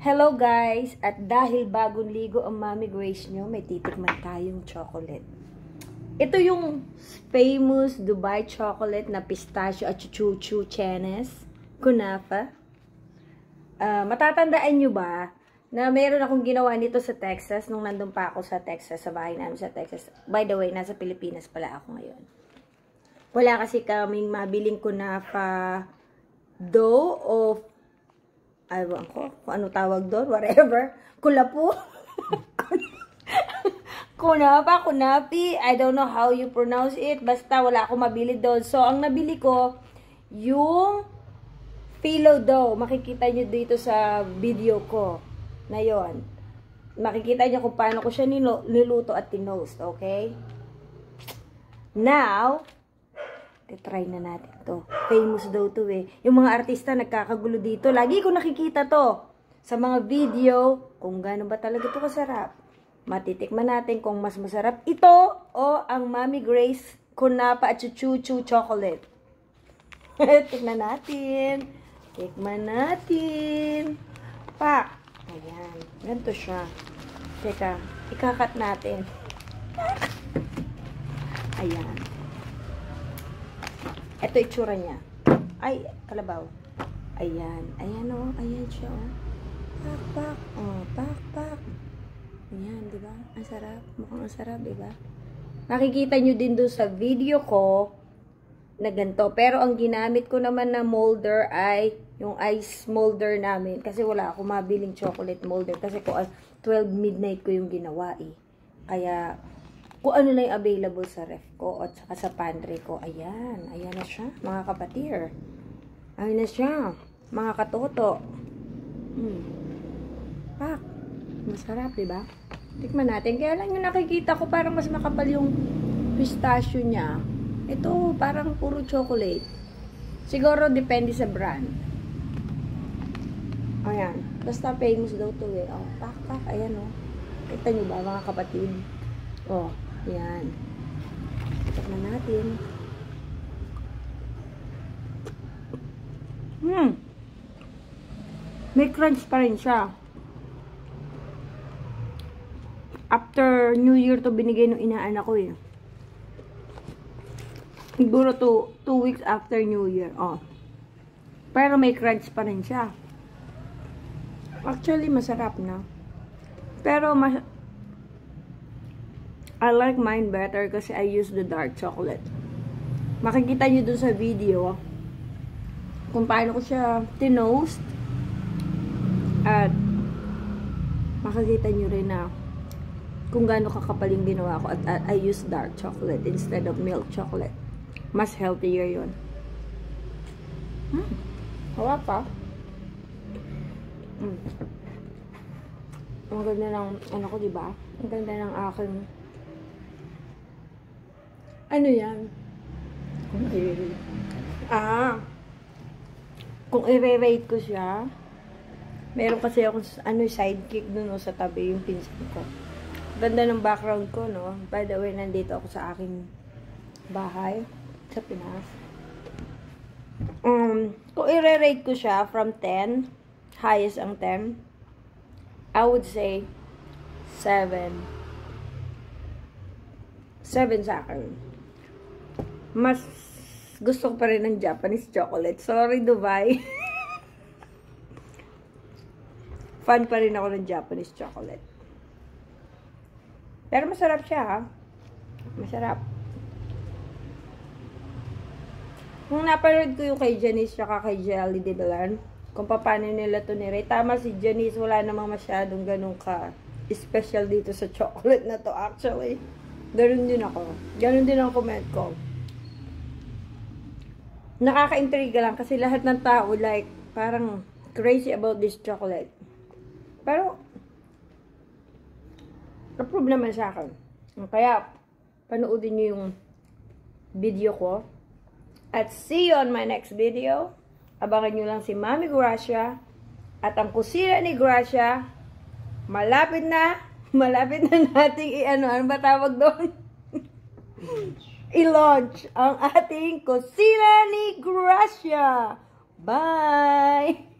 Hello guys! At dahil bagong ligo ang Mami Grace nyo, may titikman tayong chocolate. Ito yung famous Dubai chocolate na pistachio at chuchu chenes, kunafa. Matatandaan nyo ba na meron akong ginawa nito sa Texas nung nandun pa ako sa Texas, sa bahay namin sa Texas. By the way, nasa Pilipinas pala ako ngayon. Wala kasi kaming mabiling kunafa dough o aywan ko kung ano tawag doon, whatever. Kulapo. Kunafa, kunapi. I don't know how you pronounce it. Basta wala akong mabili doon. So, ang nabili ko, yung phyllo dough. Makikita nyo dito sa video ko na yon. Makikita nyo kung paano ko siya niluto at tinost. Okay? Now, try na natin to. Famous daw to eh. Yung mga artista nagkakagulo dito. Lagi ko nakikita to sa mga video kung gaano ba talaga to kasarap. Matitikman natin kung mas masarap ito o ang Mami Grace kunafa at chuchu chocolate. Tikman natin. Tikman natin. Pak. Ayan. Ganito siya. Teka. Ikakat natin. Ayan. Ito itsura niya. Ay, kalabaw. Ayan. Ayan o. Ayan siya o. Pak, pak. O, pak, pak. Ayan, diba? Ang sarap. Mukhang ang sarap, diba? Nakikita nyo din doon sa video ko na ganito. Pero ang ginamit ko naman na molder ay yung ice molder namin. Kasi wala ako mabiling chocolate molder. Kasi ko 12 midnight ko yung ginawa eh. Kaya kung ano na yung available sa ref ko at saka sa pantry ko. Ayan. Ayan na siya, mga kapatir. Ayan na siya, mga katoto. Pak. Masarap, diba? Tikman natin. Kaya lang yung nakikita ko parang mas makapal yung pistachio niya. Ito, parang puro chocolate. Siguro depende sa brand. Ayan. Basta famous daw to eh. Oh, pak, pak. Ayan oh. Kita nyo ba, mga kapatid? Oh. Yan. Tikman natin. May crunch pa rin siya. After New Year to binigay ng inaanak ko eh. Siguro 2 weeks after New Year. Oh. Pero may crunch pa rin siya. Actually, masarap na. Pero I like mine better kasi I use the dark chocolate. Makikita nyo dun sa video kung paano ko siya tinost. At makikita nyo rin na kung gaano kakapal yung ginawa ko. At I use dark chocolate instead of milk chocolate. Mas healthier yun. Hawa pa. Ang ganda ng ano ko, diba? Ang ganda ng aking ano yan? Kung i-rate ko siya, meron kasi ako sidekick dun no, sa tabi yung pinsan ko. Ganda ng background ko, no? By the way, nandito ako sa aking bahay sa Pinas. Kung i-rate ko siya from 10, highest ang 10, I would say 7. 7 sa akin. Mas gusto ko pa rin ng Japanese chocolate. Sorry, Dubai. Fan pa rin ako ng Japanese chocolate. Pero masarap siya, ha? Masarap. Kung napanood ko yung kay Janice tsaka kay Jelly de Belan, kung paano nila ito nirate. Tama si Janice, wala namang masyadong ganun ka special dito sa chocolate na to actually. Ganun din ako. Ganun din ang comment ko. Nakaka-intriga lang kasi lahat ng tao like parang crazy about this chocolate. Pero approve naman sa akin. Kaya panoodin niyo yung video ko. At see you on my next video. Abangan nyo lang si Mami Gracia at ang kusina ni Gracia. Malapit na nating ano ba tawag doon? I-launch ang ating kusina ni Gracia. Bye!